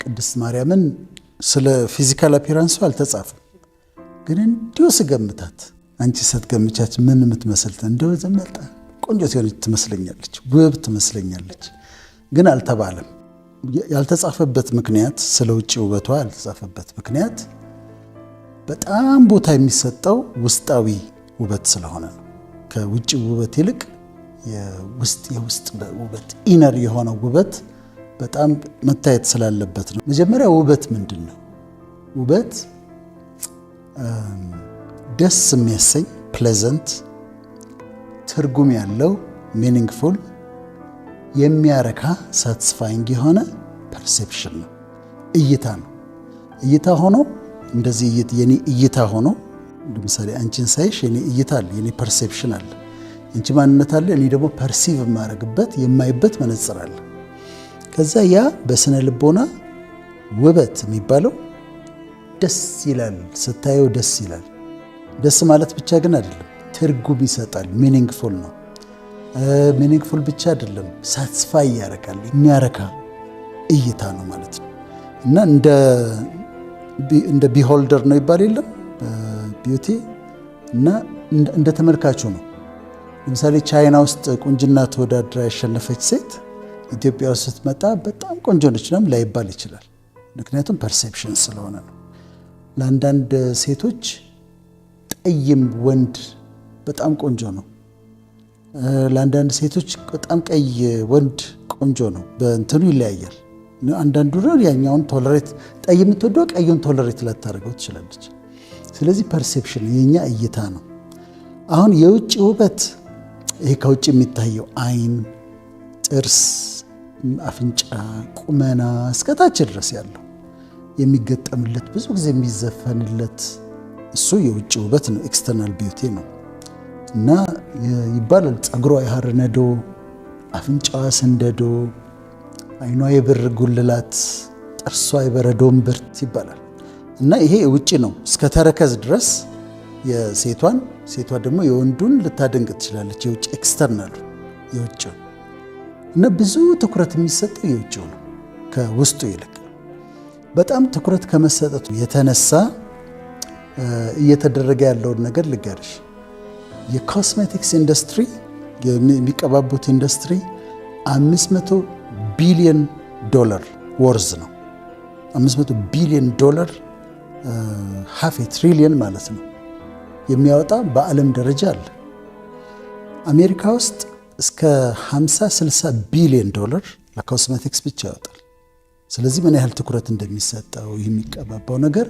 ቅድስት ማርያምን ስለ ፊዚካል አፒራንሱ አልተጻፈም፣ ግን እንዲሁ ስገምታት አንቺ ስትገምቻች ምን የምትመስልት እንደው ዘመጣ ቆንጆ ሲሆን ትመስለኛለች፣ ውብ ትመስለኛለች፣ ግን አልተባለም። ያልተጻፈበት ምክንያት ስለ ውጪ ውበቷ ያልተጻፈበት ምክንያት በጣም ቦታ የሚሰጠው ውስጣዊ ውበት ስለሆነ ነው። ከውጪ ውበት ይልቅ የውስጥ ውበት ኢነር የሆነው ውበት በጣም መታየት ስላለበት ነው። መጀመሪያ ውበት ምንድን ነው? ውበት ደስ የሚያሰኝ ፕሌዘንት፣ ትርጉም ያለው ሚኒንግፉል፣ የሚያረካ ሳቲስፋይንግ የሆነ ፐርሴፕሽን ነው፣ እይታ ነው። እይታ ሆኖ እንደዚህ የኔ እይታ ሆኖ ለምሳሌ አንቺን ሳይሽ የኔ እይታ አለ፣ የኔ ፐርሴፕሽን አለ፣ አንቺ ማንነት አለ፣ እኔ ደግሞ ፐርሲቭ የማረግበት የማይበት መነጽር አለ። ከዛ ያ በስነ ልቦና ውበት የሚባለው ደስ ይላል፣ ስታየው ደስ ይላል። ደስ ማለት ብቻ ግን አይደለም፣ ትርጉም ይሰጣል፣ ሚኒንግፉል ነው። ሚኒንግፉል ብቻ አይደለም፣ ሳቲስፋይ ያረጋል፣ የሚያረካ እይታ ነው ማለት ነው። እና እንደ ቢሆልደር ነው ይባል የለም ቢዩቲ፣ እና እንደ ተመልካቹ ነው። ለምሳሌ ቻይና ውስጥ ቁንጅና ተወዳድራ ያሸነፈች ሴት ኢትዮጵያ ውስጥ ስትመጣ በጣም ቆንጆ ነች ነው ላይባል ይችላል። ምክንያቱም ፐርሴፕሽን ስለሆነ ነው። ለአንዳንድ ሴቶች ጠይም ወንድ በጣም ቆንጆ ነው፣ ለአንዳንድ ሴቶች በጣም ቀይ ወንድ ቆንጆ ነው። በእንትኑ ይለያያል። አንዳንዱ ነው ያኛውን ቶለሬት ጠይም የምትወደው ቀዩን ቶለሬት ላታደርገው ትችላለች። ስለዚህ ፐርሴፕሽን የኛ እይታ ነው። አሁን የውጭ ውበት ይሄ ከውጭ የሚታየው አይን፣ ጥርስ፣ አፍንጫ፣ ቁመና እስከታች ድረስ ያለው የሚገጠምለት ብዙ ጊዜ የሚዘፈንለት እሱ የውጭ ውበት ነው፣ ኤክስተርናል ቢዩቲ ነው። እና ይባላል ፀጉሯ የሐር ነዶ፣ አፍንጫዋ ስንደዶ፣ አይኗ የብር ጉልላት፣ ጥርሷ የበረዶ እምብርት ይባላል። እና ይሄ ውጭ ነው እስከ ተረከዝ ድረስ የሴቷን፣ ሴቷ ደግሞ የወንዱን ልታደንቅ ትችላለች። የውጭ ኤክስተርናሉ የውጭ። እና ብዙ ትኩረት የሚሰጠው የውጭው ነው ከውስጡ ይልቅ። በጣም ትኩረት ከመሰጠቱ የተነሳ እየተደረገ ያለውን ነገር ልጋርሽ። የኮስሜቲክስ ኢንዱስትሪ የሚቀባቡት ኢንዱስትሪ $500 ቢሊዮን ወርዝ ነው። $500 ቢሊዮን $500 ትሪሊየን ማለት ነው የሚያወጣ በዓለም ደረጃ አለ። አሜሪካ ውስጥ እስከ $50-60 ቢሊዮን ለኮስሜቲክስ ብቻ ያወጣል። ስለዚህ ምን ያህል ትኩረት እንደሚሰጠው የሚቀባባው ነገር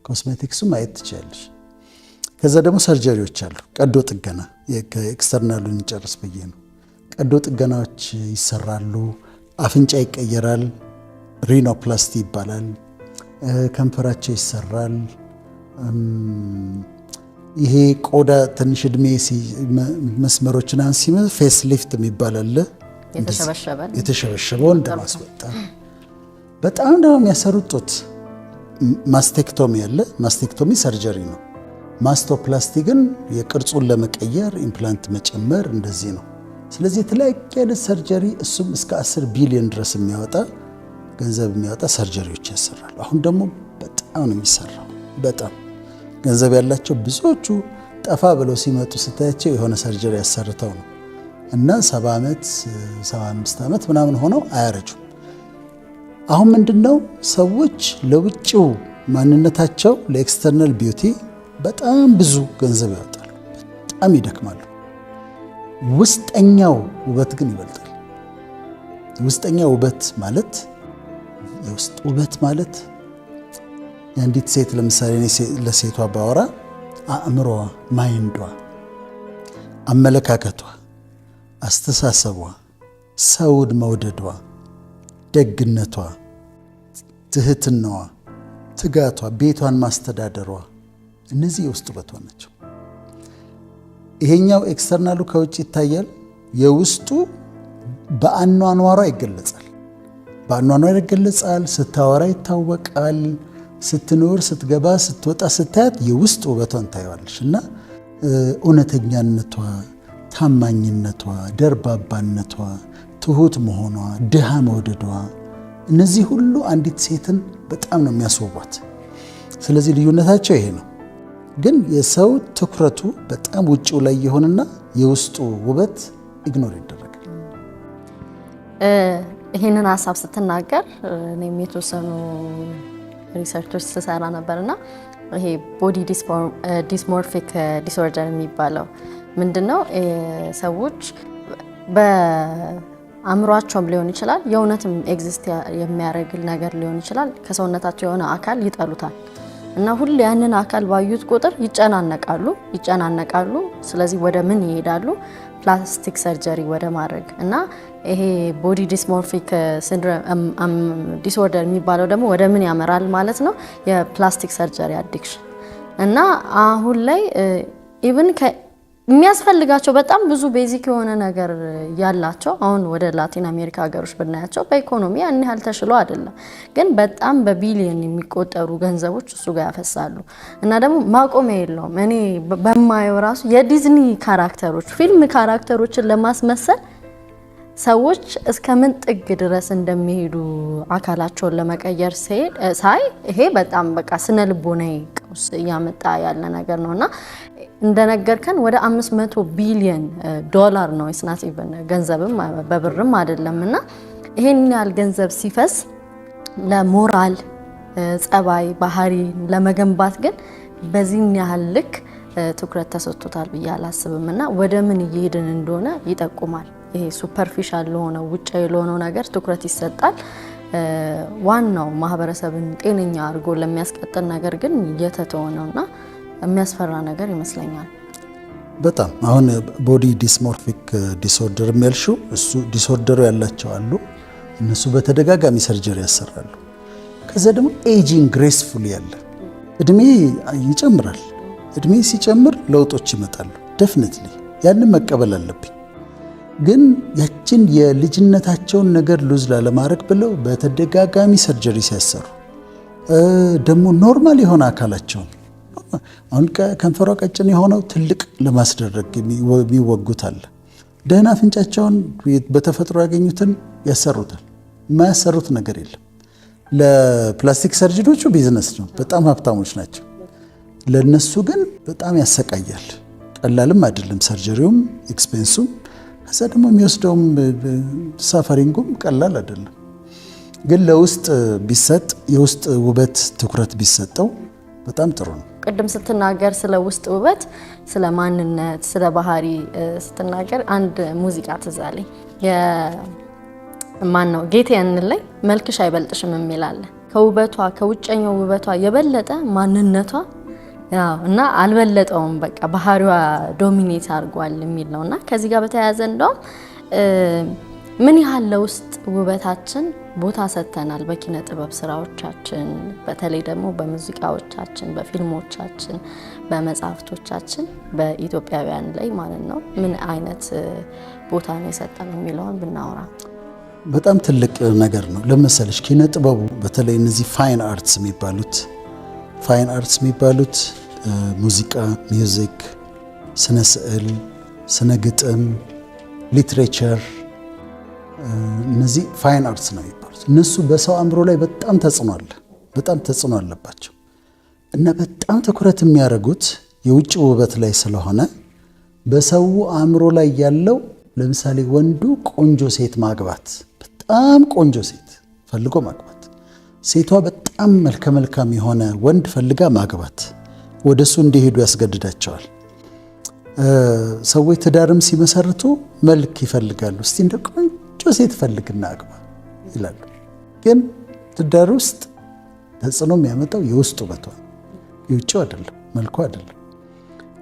ኮስሜቲክሱ ማየት ትችላለሽ። ከዛ ደግሞ ሰርጀሪዎች አሉ፣ ቀዶ ጥገና። ከኤክስተርናሉን እንጨርስ ብዬ ነው። ቀዶ ጥገናዎች ይሰራሉ። አፍንጫ ይቀየራል፣ ሪኖፕላስቲ ይባላል። ከንፈራቸው ይሰራል። ይሄ ቆዳ ትንሽ እድሜ መስመሮችን አንሲመ ፌስ ሊፍት የሚባል አለ፣ የተሸበሸበውን እንደማስወጣ። በጣም ደግሞ የሚያሰሩት ጡት ማስቴክቶሚ አለ። ማስቴክቶሚ ሰርጀሪ ነው። ማስቶፕላስቲ ግን የቅርጹን ለመቀየር ኢምፕላንት መጨመር እንደዚህ ነው። ስለዚህ የተለያየ ሰርጀሪ እሱም እስከ 10 ቢሊዮን ድረስ የሚያወጣ ገንዘብ የሚያወጣ ሰርጀሪዎች ያሰራሉ። አሁን ደግሞ በጣም ነው የሚሰራው። በጣም ገንዘብ ያላቸው ብዙዎቹ ጠፋ ብለው ሲመጡ ስታያቸው የሆነ ሰርጀሪ ያሰርተው ነው እና 70 ዓመት 75 ዓመት ምናምን ሆነው አያረጁም። አሁን ምንድነው ሰዎች ለውጭው ማንነታቸው ለኤክስተርናል ቢዩቲ በጣም ብዙ ገንዘብ ያወጣሉ፣ በጣም ይደክማሉ። ውስጠኛው ውበት ግን ይበልጣል። ውስጠኛው ውበት ማለት የውስጥ ውበት ማለት የአንዲት ሴት ለምሳሌ ለሴቷ ባወራ አእምሮዋ፣ ማይንዷ፣ አመለካከቷ፣ አስተሳሰቧ፣ ሰውን መውደዷ፣ ደግነቷ፣ ትህትናዋ፣ ትጋቷ፣ ቤቷን ማስተዳደሯ፣ እነዚህ የውስጥ ውበቷ ናቸው። ይሄኛው ኤክስተርናሉ ከውጭ ይታያል። የውስጡ በአኗኗሯ ይገለጻል። በአኗኗሯ ይገለጻል። ስታወራ ይታወቃል። ስትኖር፣ ስትገባ፣ ስትወጣ ስታያት የውስጥ ውበቷን ታየዋለሽ። እና እውነተኛነቷ፣ ታማኝነቷ፣ ደርባባነቷ፣ ትሁት መሆኗ፣ ድሃ መውደዷ፣ እነዚህ ሁሉ አንዲት ሴትን በጣም ነው የሚያስወቧት። ስለዚህ ልዩነታቸው ይሄ ነው። ግን የሰው ትኩረቱ በጣም ውጭው ላይ የሆነና የውስጡ ውበት ኢግኖር ይደረጋል። ይሄንን ሀሳብ ስትናገር እኔም የተወሰኑ ሪሰርቾች ስሰራ ነበርና ይሄ ቦዲ ዲስሞርፊክ ዲስኦርደር የሚባለው ምንድነው? ሰዎች በአእምሯቸውም ሊሆን ይችላል፣ የእውነትም ኤግዚስት የሚያደርግ ነገር ሊሆን ይችላል። ከሰውነታቸው የሆነ አካል ይጠሉታል እና ሁሉ ያንን አካል ባዩት ቁጥር ይጨናነቃሉ። ስለዚህ ወደ ምን ይሄዳሉ? ፕላስቲክ ሰርጀሪ ወደ ማድረግ እና ይሄ ቦዲ ዲስሞርፊክ ዲስኦርደር የሚባለው ደግሞ ወደ ምን ያመራል ማለት ነው? የፕላስቲክ ሰርጀሪ አዲክሽን እና አሁን ላይ ኢቭን የሚያስፈልጋቸው በጣም ብዙ ቤዚክ የሆነ ነገር ያላቸው አሁን ወደ ላቲን አሜሪካ ሀገሮች ብናያቸው በኢኮኖሚ ያን ያህል ተሽሎ አይደለም፣ ግን በጣም በቢሊየን የሚቆጠሩ ገንዘቦች እሱ ጋር ያፈሳሉ እና ደግሞ ማቆሚያ የለውም። እኔ በማየው ራሱ የዲዝኒ ካራክተሮች ፊልም ካራክተሮችን ለማስመሰል ሰዎች እስከ ምን ጥግ ድረስ እንደሚሄዱ አካላቸውን ለመቀየር ሳይ ይሄ በጣም በቃ ስነ ልቦናዊ ቀውስ እያመጣ ያለ ነገር ነውና እንደነገርከን ወደ 500 ቢሊዮን ዶላር ነው ስናት ኢቭን ገንዘብም በብርም አይደለምና ይሄን ያህል ገንዘብ ሲፈስ ለሞራል ጸባይ ባህሪ ለመገንባት ግን በዚህ ያህል ልክ ትኩረት ተሰጥቶታል ብዬ አላስብምና ወደ ምን እየሄድን እንደሆነ ይጠቁማል። ይሄ ሱፐርፊሻል ለሆነው ውጫዊ ለሆነው ነገር ትኩረት ይሰጣል። ዋናው ማህበረሰብን ጤነኛ አድርጎ ለሚያስቀጥል ነገር ግን እየተተወ ነውና የሚያስፈራ ነገር ይመስለኛል። በጣም አሁን ቦዲ ዲስሞርፊክ ዲስኦርደር የሚያልሽው እሱ ዲስኦርደሩ ያላቸው አሉ። እነሱ በተደጋጋሚ ሰርጀሪ ያሰራሉ። ከዛ ደግሞ ኤጂንግ ግሬስፉል ያለ እድሜ ይጨምራል። እድሜ ሲጨምር ለውጦች ይመጣሉ። ዴፊኒትሊ ያንን መቀበል አለብኝ። ግን ያችን የልጅነታቸውን ነገር ሉዝ ላለማድረግ ብለው በተደጋጋሚ ሰርጀሪ ሲያሰሩ ደግሞ ኖርማል የሆነ አካላቸውን አሁን ከንፈሯ ቀጭን የሆነው ትልቅ ለማስደረግ የሚወጉት አለ። ደህና አፍንጫቸውን በተፈጥሮ ያገኙትን ያሰሩታል። የማያሰሩት ነገር የለም። ለፕላስቲክ ሰርጀሪዎቹ ቢዝነስ ነው፣ በጣም ሀብታሞች ናቸው። ለነሱ ግን በጣም ያሰቃያል። ቀላልም አይደለም ሰርጀሪውም ኤክስፔንሱም፣ ከዛ ደግሞ የሚወስደውም ሳፈሪንጉም ቀላል አይደለም። ግን ለውስጥ ቢሰጥ የውስጥ ውበት ትኩረት ቢሰጠው በጣም ጥሩ ነው። ቅድም ስትናገር ስለ ውስጥ ውበት፣ ስለ ማንነት፣ ስለ ባህሪ ስትናገር አንድ ሙዚቃ ትዝ አለኝ። ማን ነው ጌቴን ላይ መልክሽ አይበልጥሽም የሚል አለ። ከውበቷ ከውጨኛው ውበቷ የበለጠ ማንነቷ ያው እና አልበለጠውም፣ በቃ ባህሪዋ ዶሚኔት አድርጓል የሚል ነውና ከዚህ ጋር በተያያዘ እንደው ምን ያህል ለውስጥ ውበታችን ቦታ ሰጥተናል በኪነ ጥበብ ስራዎቻችን፣ በተለይ ደግሞ በሙዚቃዎቻችን፣ በፊልሞቻችን፣ በመጽሐፍቶቻችን በኢትዮጵያውያን ላይ ማለት ነው ምን አይነት ቦታ ነው የሰጠነው የሚለውን ብናወራ በጣም ትልቅ ነገር ነው። ለምሳሌ ኪነ ጥበቡ በተለይ እነዚህ ፋይን አርትስ የሚባሉት ሙዚቃ፣ ሚውዚክ፣ ስነ ስዕል፣ ስነ ግጥም፣ ሊትሬቸር እነዚህ ፋይን አርትስ ነው የሚባሉት። እነሱ በሰው አእምሮ ላይ በጣም ተጽዕኖ አለባቸው እና በጣም ትኩረት የሚያደርጉት የውጭ ውበት ላይ ስለሆነ በሰው አእምሮ ላይ ያለው ለምሳሌ ወንዱ ቆንጆ ሴት ማግባት፣ በጣም ቆንጆ ሴት ፈልጎ ማግባት፣ ሴቷ በጣም መልከ የሆነ ወንድ ፈልጋ ማግባት ወደሱ እንዲሄዱ ያስገድዳቸዋል። ሰዎች ትዳርም ሲመሰርቱ መልክ ይፈልጋሉ። እስቲ እንደ ቆንጆ ሴት ፈልግና አግባ ይላሉ። ግን ትዳር ውስጥ ተጽዕኖ የሚያመጣው የውስጥ ውበቷ የውጭው አይደለም፣ መልኩ አይደለም።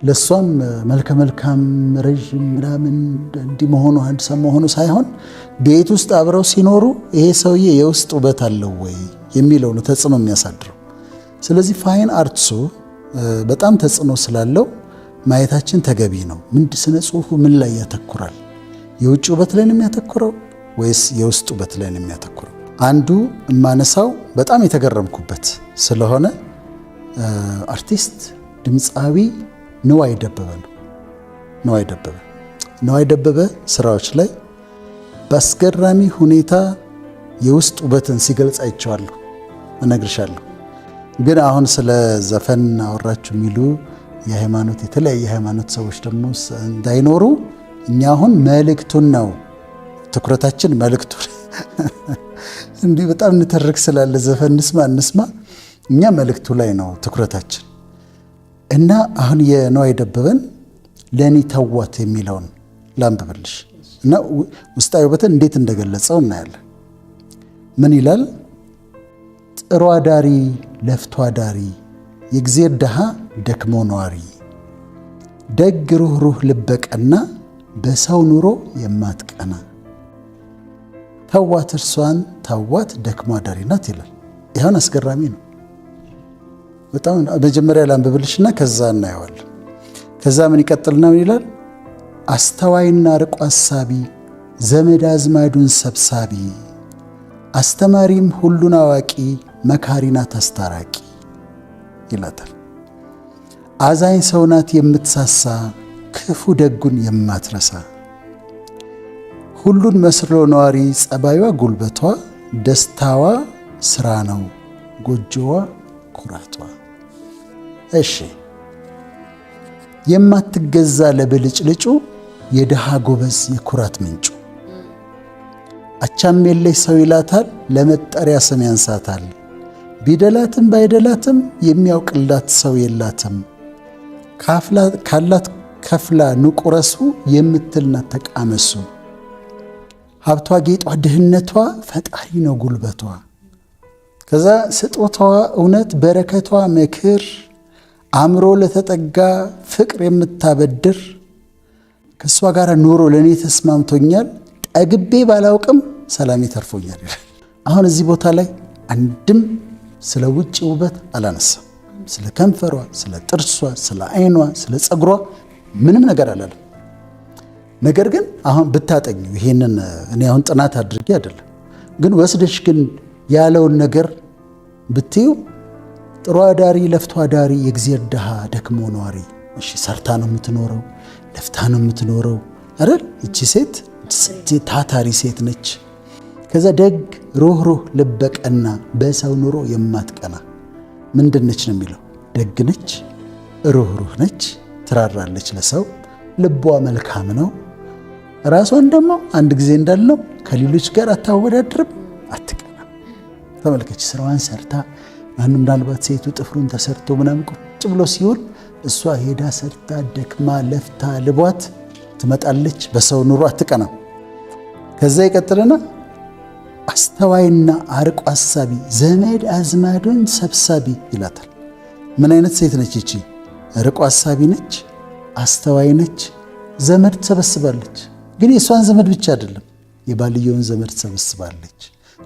ለሷም መልካም ረጅም ምናምን እንዲህ መሆኑ አንድሰም መሆኑ ሳይሆን ቤት ውስጥ አብረው ሲኖሩ ይሄ ሰውዬ የውስጥ ውበት አለው ወይ የሚለው ነው ተጽዕኖ የሚያሳድረው። ስለዚህ ፋይን አርትሱ በጣም ተጽዕኖ ስላለው ማየታችን ተገቢ ነው። ስነ ጽሁፉ ምን ላይ ያተኩራል? የውጭ ውበት ላይ ነው የሚያተኩረው ወይስ የውስጥ ውበት ላይ ነው የሚያተኩረው? አንዱ የማነሳው በጣም የተገረምኩበት ስለሆነ አርቲስት ድምፃዊ ነዋይ ደበበ ነው። ነዋይ ደበበ ስራዎች ላይ በአስገራሚ ሁኔታ የውስጥ ውበትን ሲገልጽ አይቼዋለሁ፣ እነግርሻለሁ። ግን አሁን ስለ ዘፈን አወራችሁ የሚሉ የሃይማኖት የተለያየ ሃይማኖት ሰዎች ደግሞ እንዳይኖሩ እኛ አሁን መልእክቱን ነው ትኩረታችን፣ መልእክቱ እንዲህ በጣም እንተርክ ስላለ ዘፈን እንስማ እኛ መልእክቱ ላይ ነው ትኩረታችን። እና አሁን የነዋይ ደበበን ለኔ ተዋት የሚለውን ላንብብልሽ እና ውስጣዊ ውበትን እንዴት እንደገለጸው እናያለን። ምን ይላል? ጥሩ አዳሪ ለፍቶ አዳሪ የእግዚአብሔር ድሃ ደክሞ ነዋሪ ደግ ሩህሩህ ልበቀና በሰው ኑሮ የማትቀና ተዋት እርሷን ተዋት ደክሞ አዳሪ ናት ይላል። ይሄን አስገራሚ ነው በጣም። መጀመሪያ ላንብብልሽና ከዛ እናየዋለን። ከዛ ምን ይቀጥልና ምን ይላል? አስተዋይና ርቆ አሳቢ ዘመድ አዝማዱን ሰብሳቢ አስተማሪም ሁሉን አዋቂ መካሪ ናት አስታራቂ ይላታል። አዛኝ ሰው ናት የምትሳሳ ክፉ ደጉን የማትረሳ ሁሉን መስሎ ነዋሪ ጸባዩዋ ጉልበቷ ደስታዋ ስራ ነው ጎጆዋ ኩራቷ። እሺ የማትገዛ ለብልጭልጩ የድሃ ጎበዝ የኩራት ምንጩ አቻም የለሽ ሰው ይላታል ለመጠሪያ ስም ያንሳታል ቢደላትም ባይደላትም የሚያውቅላት ሰው የላትም ካላት ከፍላ ንቁረሱ የምትልናት ተቃመሱ ሀብቷ ጌጧ ድህነቷ ፈጣሪ ነው ጉልበቷ ከዛ ስጦታዋ እውነት በረከቷ ምክር አምሮ ለተጠጋ ፍቅር የምታበድር ከሷ ጋር ኑሮ ለኔ ተስማምቶኛል ጠግቤ ባላውቅም ሰላም ይተርፎኛል። አሁን እዚህ ቦታ ላይ አንድም ስለ ውጭ ውበት አላነሳም። ስለ ከንፈሯ፣ ስለ ጥርሷ፣ ስለ አይኗ፣ ስለ ጸጉሯ ምንም ነገር አላለም። ነገር ግን አሁን ብታጠኙ ይሄንን እኔ አሁን ጥናት አድርጌ አይደለም፣ ግን ወስደሽ ግን ያለውን ነገር ብትዩ ጥሩ አዳሪ ለፍቶ አዳሪ የእግዚአብሔር ድሃ ደክሞ ነዋሪ። እሺ ሰርታ ነው የምትኖረው፣ ለፍታ ነው የምትኖረው አይደል? እቺ ሴት ታታሪ ሴት ነች። ከዛ ደግ ሩህሩህ ልበቀና በሰው ኑሮ የማትቀና ምንድን ነች ነው የሚለው? ደግ ነች፣ ሩህሩህ ነች፣ ትራራለች ለሰው፣ ልቧ መልካም ነው። ራሷን ደግሞ አንድ ጊዜ እንዳልነው ከሌሎች ጋር አታወዳድርም፣ አትቀናም። ተመልከች ስራዋን ሰርታ ምናልባት ሴቱ ጥፍሩን ተሰርቶ ምናምን ቁጭ ብሎ ሲውል እሷ ሄዳ ሰርታ ደክማ ለፍታ ልቧት ትመጣለች። በሰው ኑሮ አትቀናም። ከዛ ይቀጥልና አስተዋይና አርቆ አሳቢ ዘመድ አዝማዱን ሰብሳቢ ይላታል። ምን አይነት ሴት ነች እቺ? ርቆ አሳቢ ነች፣ አስተዋይ ነች፣ ዘመድ ትሰበስባለች። ግን የእሷን ዘመድ ብቻ አይደለም የባልየውን ዘመድ ትሰበስባለች።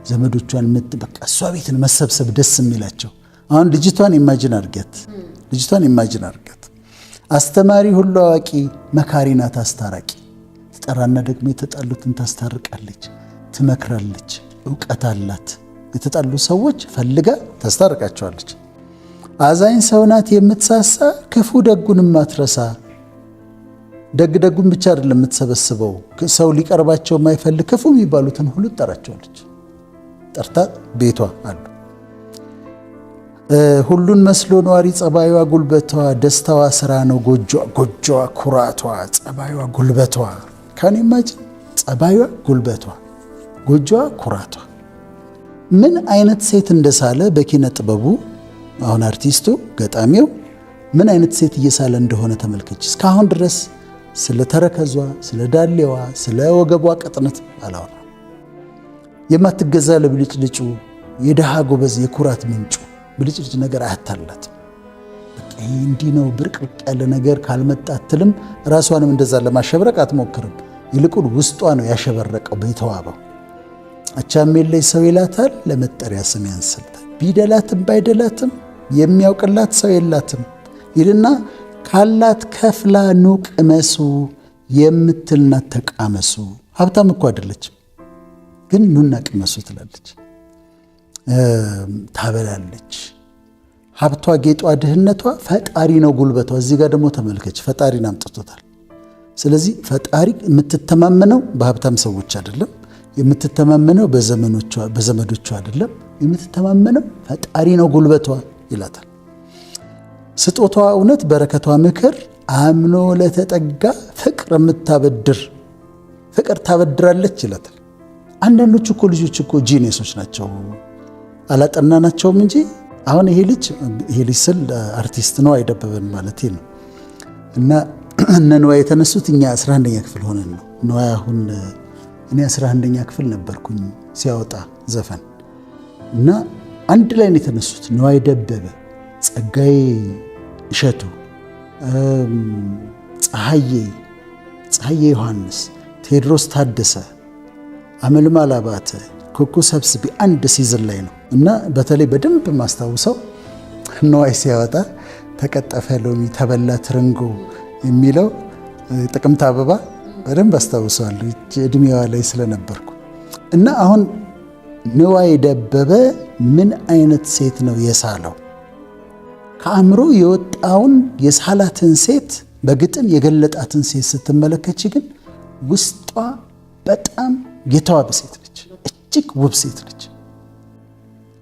ዘመዶቿን በቃ እሷ ቤትን መሰብሰብ ደስ የሚላቸው። አሁን ልጅቷን ኢማጂን አድርጋት፣ ልጅቷን ኢማጂን አድርጋት። አስተማሪ ሁሉ አዋቂ መካሪ ናት አስታራቂ። ትጠራና ደግሞ የተጣሉትን ታስታርቃለች፣ ትመክራለች፣ እውቀት አላት። የተጣሉ ሰዎች ፈልጋ ታስታርቃቸዋለች። አዛኝ ሰው ናት የምትሳሳ ክፉ ደጉን ማትረሳ። ደግ ደጉን ብቻ አይደለም የምትሰበስበው፣ ሰው ሊቀርባቸው የማይፈልግ ክፉ የሚባሉትን ሁሉ ትጠራቸዋለች። ጠርታ ቤቷ አሉ። ሁሉን መስሎ ነዋሪ ጸባዩዋ ጉልበቷ ደስታዋ ስራ ነው ጎጆዋ ኩራቷ። ጸባዩዋ ጉልበቷ ካን ኢማጂን ጸባዩዋ ጉልበቷ ጎጆዋ ኩራቷ። ምን አይነት ሴት እንደሳለ በኪነ ጥበቡ አሁን አርቲስቱ ገጣሚው ምን አይነት ሴት እየሳለ እንደሆነ ተመልከች። እስካሁን ድረስ ስለ ተረከዟ፣ ስለ ዳሌዋ፣ ስለ ወገቧ ቅጥነት አላወራ። የማትገዛ ለብልጭልጩ የድሃ ጎበዝ የኩራት ምንጩ። ብልጭልጭ ነገር አያታላትም። በቃ እንዲህ ነው ብርቅርቅ ያለ ነገር ካልመጣ አትልም። ራሷንም እንደዛ ለማሸብረቅ አትሞክርም። ይልቁን ውስጧ ነው ያሸበረቀው በተዋበው። አቻም የለሽ ሰው ይላታል ለመጠሪያ ስም ያንስልታል። ቢደላትም ባይደላትም የሚያውቅላት ሰው የላትም ይልና ካላት ከፍላ ኑ ቅመሱ የምትልናት ተቃመሱ። ሀብታም እኮ አይደለችም፣ ግን ኑና ቅመሱ ትላለች፣ ታበላለች። ሀብቷ ጌጧ ድህነቷ ፈጣሪ ነው ጉልበቷ። እዚህ ጋር ደግሞ ተመልከች፣ ፈጣሪን አምጥቶታል። ስለዚህ ፈጣሪ የምትተማመነው በሀብታም ሰዎች አይደለም፣ የምትተማመነው በዘመዶቿ አይደለም፣ የምትተማመነው ፈጣሪ ነው ጉልበቷ ይላታል። ስጦታዋ እውነት፣ በረከቷ ምክር፣ አምኖ ለተጠጋ ፍቅር የምታበድር ፍቅር ታበድራለች ይላታል። አንዳንዶቹ እኮ ልጆች እኮ ጂኒየሶች ናቸው፣ አላጠናናቸውም እንጂ አሁን ይሄ ልጅ ስል አርቲስት ነው አይደበበን ማለት ነው። እና እነ ንዋይ የተነሱት እኛ 11ኛ ክፍል ሆነን ነው። ንዋይ አሁን እኔ 11ኛ ክፍል ነበርኩኝ ሲያወጣ ዘፈን እና አንድ ላይ ነው የተነሱት። ንዋይ ደበበ፣ ጸጋዬ እሸቱ፣ ፀሐዬ ዮሐንስ፣ ቴዎድሮስ ታደሰ፣ አመልማል አባተ፣ ኩኩ ሰብስቤ አንድ ሲዝን ላይ ነው። እና በተለይ በደንብ ማስታውሰው ንዋይ ሲያወጣ ተቀጠፈ ሎሚ ተበላ ትርንጎ የሚለው ጥቅምት አበባ በደንብ አስታውሰዋለሁ እድሜዋ ላይ ስለነበርኩ። እና አሁን ንዋይ ደበበ ምን አይነት ሴት ነው የሳለው? ከአእምሮ የወጣውን የሳላትን ሴት በግጥም የገለጣትን ሴት ስትመለከች ግን ውስጧ በጣም የተዋበ ሴት ነች፣ እጅግ ውብ ሴት ነች።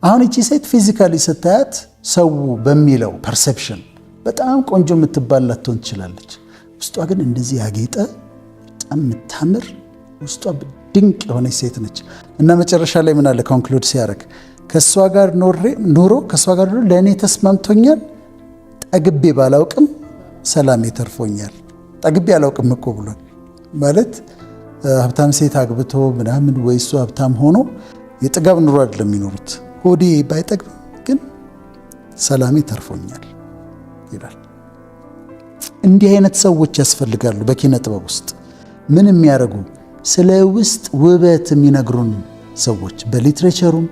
አሁን እቺ ሴት ፊዚካሊ ስታያት ሰው በሚለው ፐርሰፕሽን በጣም ቆንጆ የምትባል ላትሆን ትችላለች። ውስጧ ግን እንደዚህ ያጌጠ በጣም የምታምር ውስጧ ድንቅ የሆነች ሴት ነች። እና መጨረሻ ላይ ምን አለ ኮንክሉድ ሲያደርግ ከእሷ ጋር ኖሮ ከእሷ ጋር ለእኔ ተስማምቶኛል፣ ጠግቤ ባላውቅም ሰላሜ ተርፎኛል። ጠግቤ አላውቅም እኮ ብሏል ማለት ሀብታም ሴት አግብቶ ምናምን ወይ እሱ ሀብታም ሆኖ የጥጋብ ኑሮ አይደለም የሚኖሩት። ሆዴ ባይጠግብም ግን ሰላሜ ተርፎኛል ይላል። እንዲህ አይነት ሰዎች ያስፈልጋሉ በኪነ ጥበብ ውስጥ። ምን የሚያደርጉ ስለ ውስጥ ውበት የሚነግሩን ሰዎች በሊትሬቸሩም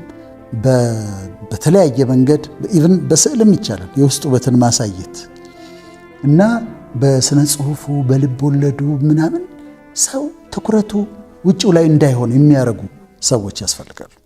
በተለያየ መንገድ ኢቭን በስዕልም ይቻላል የውስጥ ውበትን ማሳየት እና በስነ ጽሁፉ በልብ ወለዱ ምናምን ሰው ትኩረቱ ውጭው ላይ እንዳይሆን የሚያደርጉ ሰዎች ያስፈልጋሉ።